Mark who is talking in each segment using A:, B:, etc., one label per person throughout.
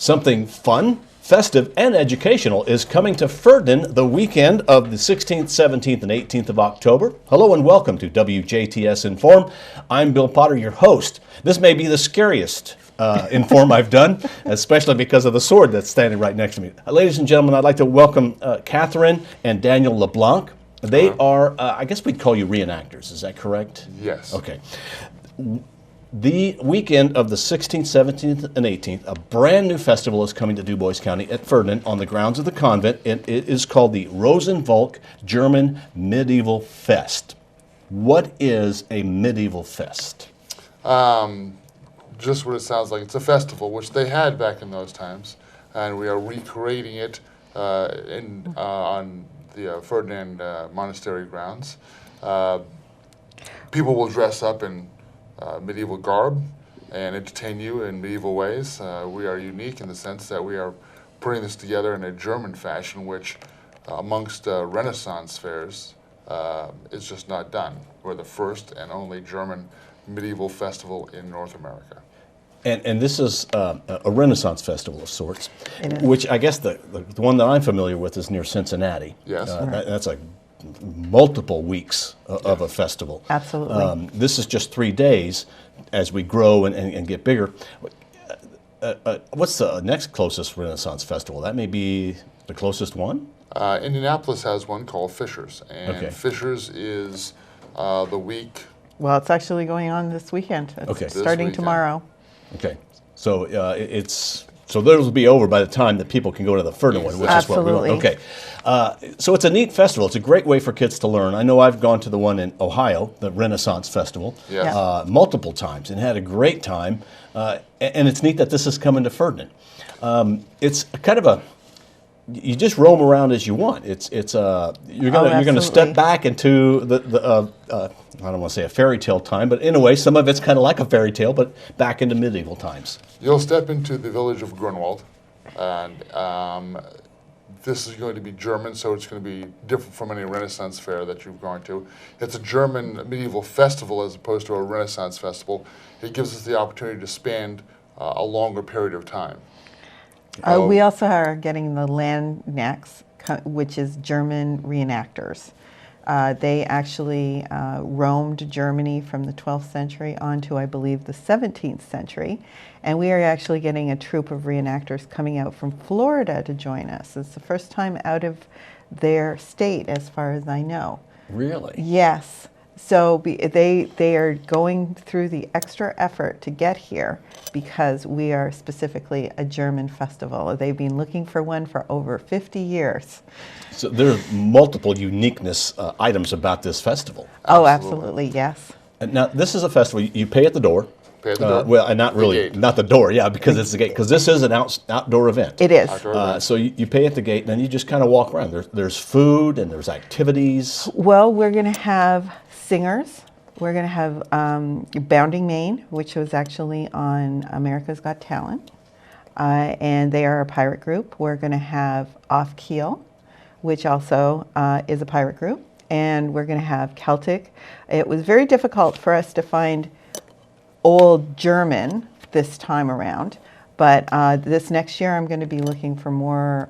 A: Something fun, festive, and educational is coming to Ferdinand the weekend of the 16th, 17th, and 18th of October. Hello and welcome to WJTS in.form. I'm Bill Potter, your host. This may be the scariest in.form I've done, especially because of the sword that's standing right next to me. Ladies and gentlemen, I'd like to welcome Catherine and Daniel Le Blanc. They are, I guess we'd call you reenactors, is that correct?
B: Yes.
A: Okay. The weekend of the 16th, 17th, and 18th, a brand new festival is coming to DuBois County at Ferdinand on the grounds of the convent. It is called the Rosenvolk German Medieval Fest. What is a medieval fest?
B: Just what it sounds like. It's a festival, which they had back in those times, and we are recreating it on the Ferdinand Monastery grounds. People will dress up in medieval garb and entertain you in medieval ways. We are unique in the sense that we are putting this together in a German fashion, which amongst Renaissance fairs is just not done. We're the first and only German medieval festival in North America.
A: And this is a Renaissance festival of sorts, which I guess the one that I'm familiar with is near Cincinnati.
B: Yes.
A: That's like multiple weeks of a festival.
C: Absolutely.
A: This is just 3 days as we grow and get bigger. What's the next closest Renaissance festival? That may be the closest one?
B: Indianapolis has one called Fisher's, and Fisher's is the week.
C: Well, it's actually going on this weekend. It's starting tomorrow.
A: Okay, so so those will be over by the time that people can go to the Ferdinand one, which is what we want. Okay, so it's a neat festival. It's a great way for kids to learn. I know I've gone to the one in Ohio, the Renaissance Festival, multiple times and had a great time. And it's neat that this is coming to Ferdinand. It's kind of you just roam around as you want. You're gonna step back into the I don't want to say a fairy tale time, but in a way, some of it's kind of like a fairy tale, but back into medieval times.
B: You'll step into the village of Grunwald, and this is going to be German, so it's going to be different from any Renaissance fair that you've gone to. It's a German medieval festival as opposed to a Renaissance festival. It gives us the opportunity to spend a longer period of time.
C: We also are getting the Landnecks, which is German reenactors. They actually roamed Germany from the 12th century on to, I believe, the 17th century. And we are actually getting a troupe of reenactors coming out from Florida to join us. It's the first time out of their state, as far as I know.
A: Really?
C: Yes. So they are going through the extra effort to get here because we are specifically a German festival. They've been looking for one for over 50 years.
A: So there are multiple uniqueness items about this festival.
C: Oh, absolutely, yes.
A: And now, this is a festival. You pay at the door.
B: Pay at the door.
A: Well, and not really, not the door, because it's the gate, because this is an outdoor event.
C: It is.
A: So you pay at the gate, and then you just kind of walk around. There's food, and there's activities.
C: Well, we're going to have singers. We're going to have Bounding Maine, which was actually on America's Got Talent, and they are a pirate group. We're going to have Off Keel, which also is a pirate group, and we're going to have Celtic. It was very difficult for us to find old German this time around, but this next year I'm going to be looking for more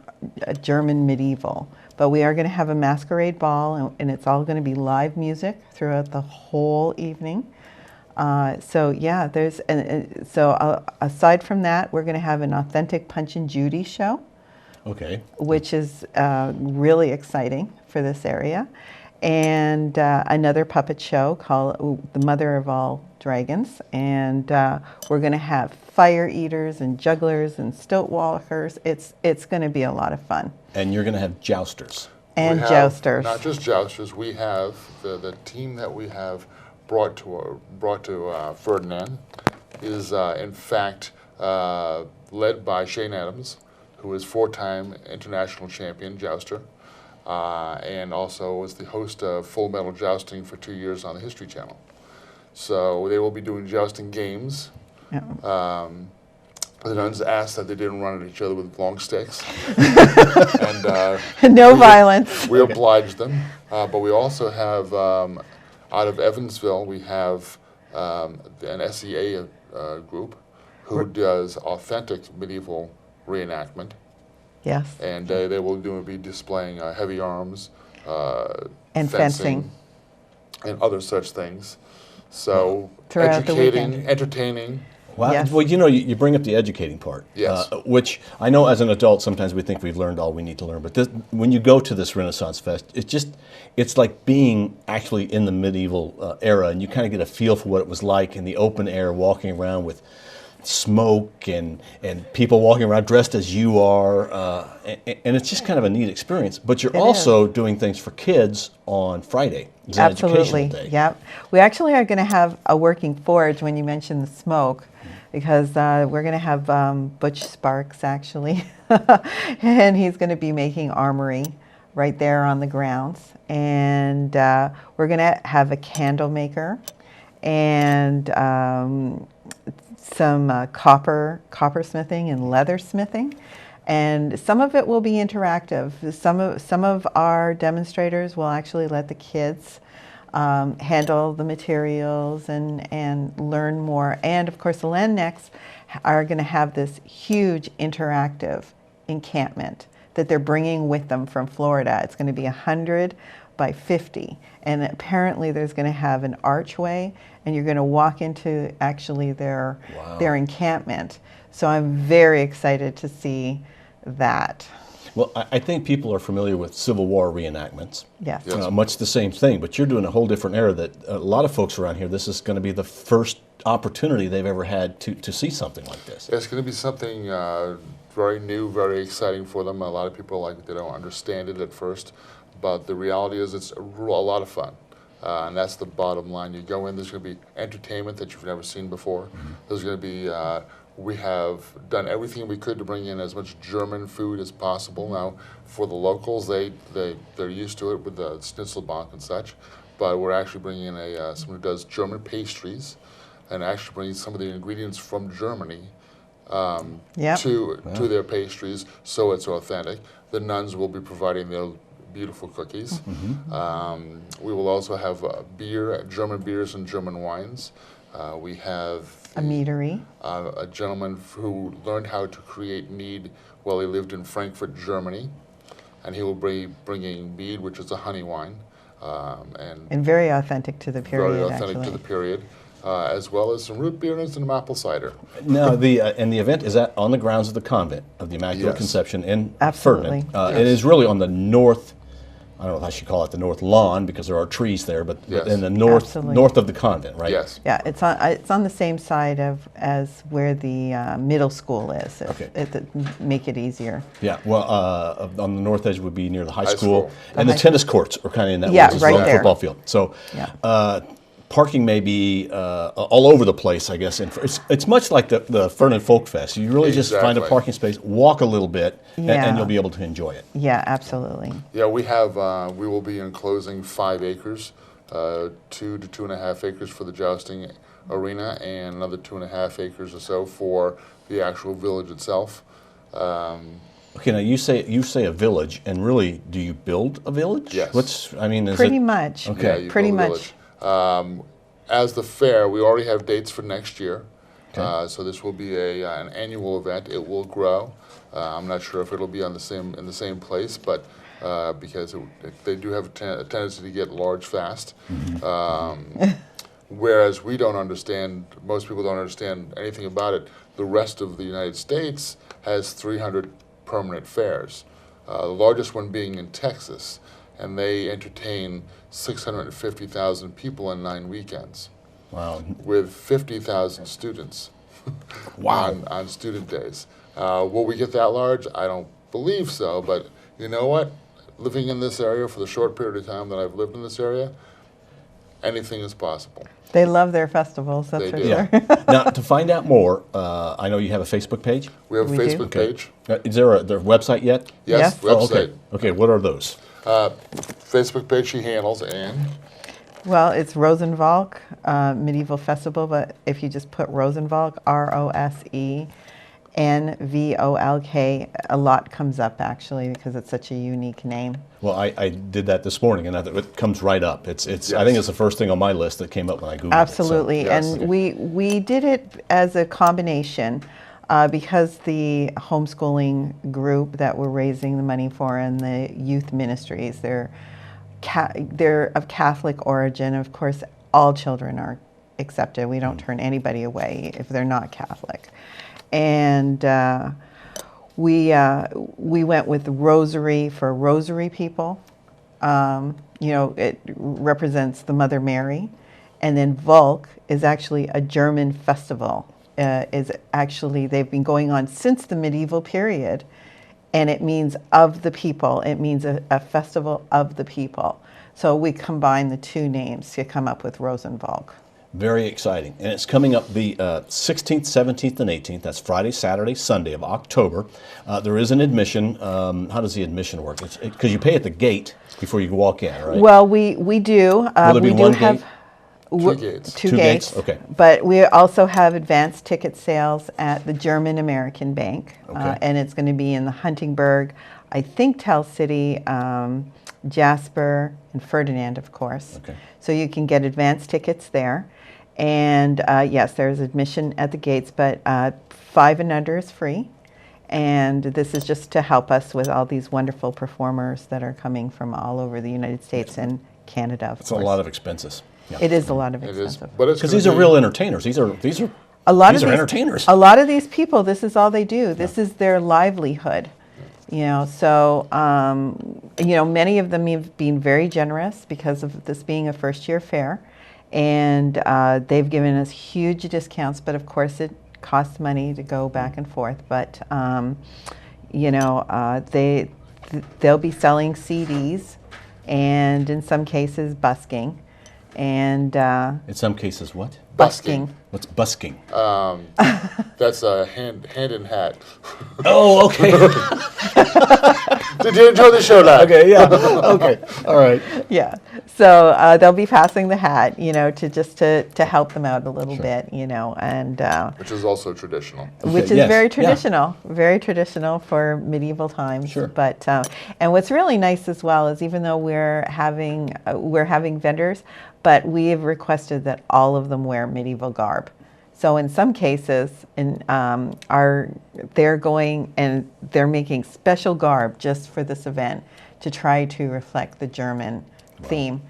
C: German medieval. But we are going to have a masquerade ball, and it's all going to be live music throughout the whole evening. So yeah, aside from that, we're going to have an authentic Punch and Judy show.
A: Okay.
C: Which is really exciting for this area. And another puppet show called The Mother of All Dragons. And we're going to have fire eaters and jugglers and stilt walkers. It's going to be a lot of fun.
A: And you're going to have jousters.
C: And jousters.
B: Not just jousters. We have the team that we have brought to Ferdinand is in fact led by Shane Adams, who is 4-time international champion jouster, and also was the host of Full Metal Jousting for 2 years on the History Channel. So they will be doing jousting games. Yeah. The nuns asked that they didn't run at each other with long sticks. And
C: no violence.
B: We obliged them. But we also have, out of Evansville, we have an SEA group who does authentic medieval reenactment.
C: Yes.
B: And they will be displaying heavy arms,
C: and fencing.
B: And other such things. So
C: Throughout the
B: educating,
C: weekend.
B: entertaining.
A: Wow.
C: Yes.
A: Well, you bring up the educating part,
B: Yes.
A: Which I know as an adult sometimes we think we've learned all we need to learn, but when you go to this Renaissance Fest, it's like being actually in the medieval era, and you kind of get a feel for what it was like in the open air, walking around with smoke and people walking around dressed as you are, and it's just kind of a neat experience. But you're also doing things for kids on Friday. It's an educational day.
C: Yep. We actually are going to have a working forge when you mentioned the smoke, because we're going to have Butch Sparks actually, and he's going to be making armory right there on the grounds, and we're going to have a candle maker and some copper smithing and leather smithing, and some of it will be interactive. Some of our demonstrators will actually let the kids handle the materials and learn more. And of course, the Landnecks are going to have this huge interactive encampment that they're bringing with them from Florida. It's going to be 100 by 50, and apparently there's going to have an archway, and you're going to walk into actually their encampment. So I'm very excited to see that.
A: Well, I think people are familiar with Civil War reenactments.
C: Yes.
A: Much the same thing, but you're doing a whole different era that a lot of folks around here, this is going to be the first opportunity they've ever had to see something like this.
B: It's going to be something very new, very exciting for them. A lot of people, they don't understand it at first, but the reality is it's a lot of fun. And that's the bottom line. You go in, there's going to be entertainment that you've never seen before. Mm-hmm. There's going to be, we have done everything we could to bring in as much German food as possible. Now, for the locals, they're used to it with the Schnitzelbank and such, but we're actually bringing in someone who does German pastries and actually bringing some of the ingredients from Germany to their pastries, so it's authentic. The nuns will be providing their beautiful cookies. Mm-hmm. We will also have German beers and German wines. We have
C: a meadery.
B: A gentleman who learned how to create mead while he lived in Frankfurt, Germany, and he will be bringing mead, which is a honey wine,
C: and very authentic to the period.
B: Very authentic to the period. As well as some root beer and some apple cider.
A: Now, the event is on the grounds of the convent of the Immaculate Conception in
C: Absolutely.
A: Ferdinand. It is really on the north. I don't know if I should call it the north lawn because there are trees there, but in the north of the convent, right?
B: Yes.
C: Yeah, it's on the same side as where the middle school is. Make it easier.
A: Yeah. Well, on the north edge would be near the high school. And the tennis courts are kind of in that
C: woods
A: as
C: right
A: well,
C: there.
A: Football field. So. Parking may be all over the place, I guess. It's much like the Ferdinand Folk Fest. You really just find a parking space, walk a little bit, and you'll be able to enjoy it.
C: Yeah, absolutely.
B: Yeah, we will be enclosing 5 acres, 2 to 2.5 acres for the jousting arena, and another 2.5 acres or so for the actual village itself.
A: Okay, now you say a village, and really, do you build a village?
B: Yes.
A: Is
C: pretty much.
A: Okay.
B: Yeah,
C: pretty much.
B: As the fair, we already have dates for next year. Okay. So this will be an annual event. It will grow. I'm not sure if it'll be in the same place, but because they do have a tendency to get large fast. Mm-hmm. Whereas we don't understand, most people don't understand anything about it. The rest of the United States has 300 permanent fairs. The largest one being in Texas, and they entertain 650,000 people in 9 weekends.
A: Wow.
B: With 50,000 students.
A: Wow.
B: on student days. Will we get that large? I don't believe so, but you know what? Living in this area for the short period of time that I've lived in this area, anything is possible.
C: They love their festivals, that's for sure.
A: Now, to find out more, I know you have a Facebook page.
B: We have a Facebook page.
A: Is there their website yet?
B: Yes. Website.
A: Okay, what are those?
B: Facebook page she handles, and?
C: Well, it's Rosenvolk Medieval Festival, but if you just put Rosenvolk, ROSENVOLK, a lot comes up actually because it's such a unique name.
A: Well, I did that this morning, and it comes right up. I think it's the first thing on my list that came up when I Googled
C: Absolutely.
A: it.
C: So. And we did it as a combination. Because the homeschooling group that we're raising the money for and the youth ministries, they're of Catholic origin. Of course, all children are accepted. We don't turn anybody away if they're not Catholic. And we went with Rosary for Rosary people. It represents the Mother Mary. And then Volk is actually a German festival. They've been going on since the medieval period. And it means of the people. It means a festival of the people. So we combine the two names to come up with Rosenvolk.
A: Very exciting. And it's coming up the 16th, 17th, and 18th. That's Friday, Saturday, Sunday of October. There is an admission. How does the admission work? Because you pay at the gate before you walk in, right?
C: Well, we do.
A: Will there be one gate?
B: Two gates.
C: Two gates.
A: Okay.
C: But we also have advanced ticket sales at the German American Bank.
A: Okay.
C: And it's going to be in the Huntingburg, I think Tell City, Jasper, and Ferdinand, of course.
A: Okay.
C: So you can get advanced tickets there. And yes, there's admission at the gates, but 5 and under is free. And this is just to help us with all these wonderful performers that are coming from all over the United States and Canada, of course.
A: It's a lot of expenses. Yeah.
C: It is a lot of
B: It is,
C: expensive.
B: but it's
A: Because these are real entertainers. These are entertainers.
C: A lot of these people, this is all they do. This is their livelihood. So many of them have been very generous because of this being a first-year fair, and they've given us huge discounts. But of course, it costs money to go back and forth. But they'll be selling CDs, and in some cases, busking. And
A: In some cases, what?
C: busking.
A: What's busking?
B: That's a hand in hat.
A: Oh, okay.
B: Did you enjoy the show, lad?
A: Okay, yeah. Okay, all right.
C: Yeah. So they'll be passing the hat, to help them out a little bit, and
B: Which is also traditional.
C: which is
A: yes,
C: very
A: yeah.
C: very traditional for medieval times.
A: Sure.
C: But and what's really nice as well is even though we're having vendors, but we have requested that all of them wear medieval garb. So in some cases, they're going and they're making special garb just for this event to try to reflect the German theme,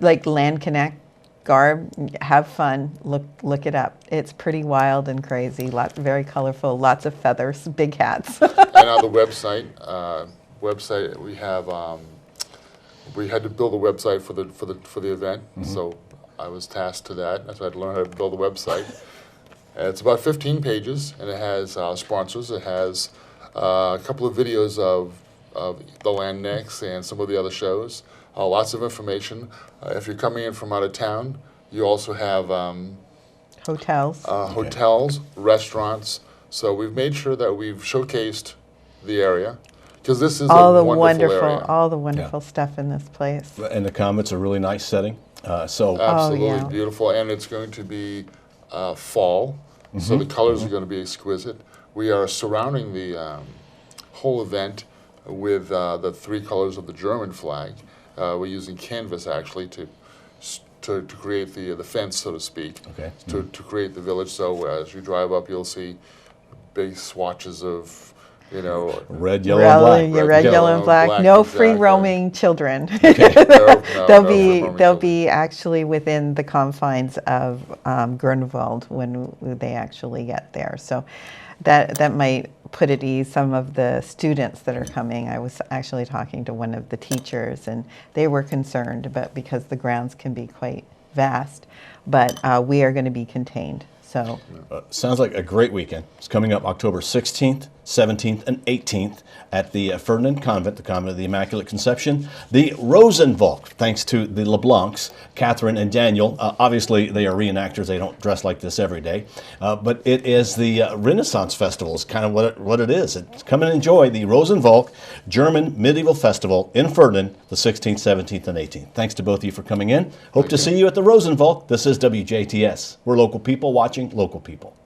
C: like Land Connect garb. Have fun, look it up. It's pretty wild and crazy. Very colorful, lots of feathers, big hats.
B: And on the website we have we had to build a website for the event, so I was tasked to that. So I had to learn how to build a website. And it's about 15 pages, and it has sponsors. It has a couple of videos of the Land Next and some of the other shows. Lots of information. If you're coming in from out of town, you also have hotels, restaurants. So we've made sure that we've showcased the area. Because this is
C: all
B: a
C: the
B: wonderful area.
C: all the wonderful stuff in this place.
A: And the Comet's a really nice setting.
B: Absolutely
C: yeah.
B: beautiful, and it's going to be fall, so the colors are going to be exquisite. We are surrounding the whole event with the 3 colors of the German flag. We're using canvas actually to create the fence, so to speak,
A: Okay.
B: to create the village. So as you drive up, you'll see big swatches of
A: red, yellow, and black.
C: Red, yellow, and black. No free
B: exactly.
C: roaming children.
B: No free roaming
C: They'll be actually within the confines of Grunewald when they actually get there. So that might put at ease some of the students that are coming. I was actually talking to one of the teachers, and they were concerned, but because the grounds can be quite vast, but we are going to be contained. So
A: Sounds like a great weekend. It's coming up October 16th, 17th, and 18th at the Ferdinand Convent, the Convent of the Immaculate Conception. The Rosenvolk, thanks to the Le Blancs, Catherine and Daniel. Obviously, they are reenactors. They don't dress like this every day. But it is the Renaissance Festival is kind of what it is. It's come and enjoy the Rosenvolk German Medieval Festival in Ferdinand, the 16th, 17th, and 18th. Thanks to both of you for coming in. Hope to see you at the Rosenvolk. This is WJTS. We're local people watching local people.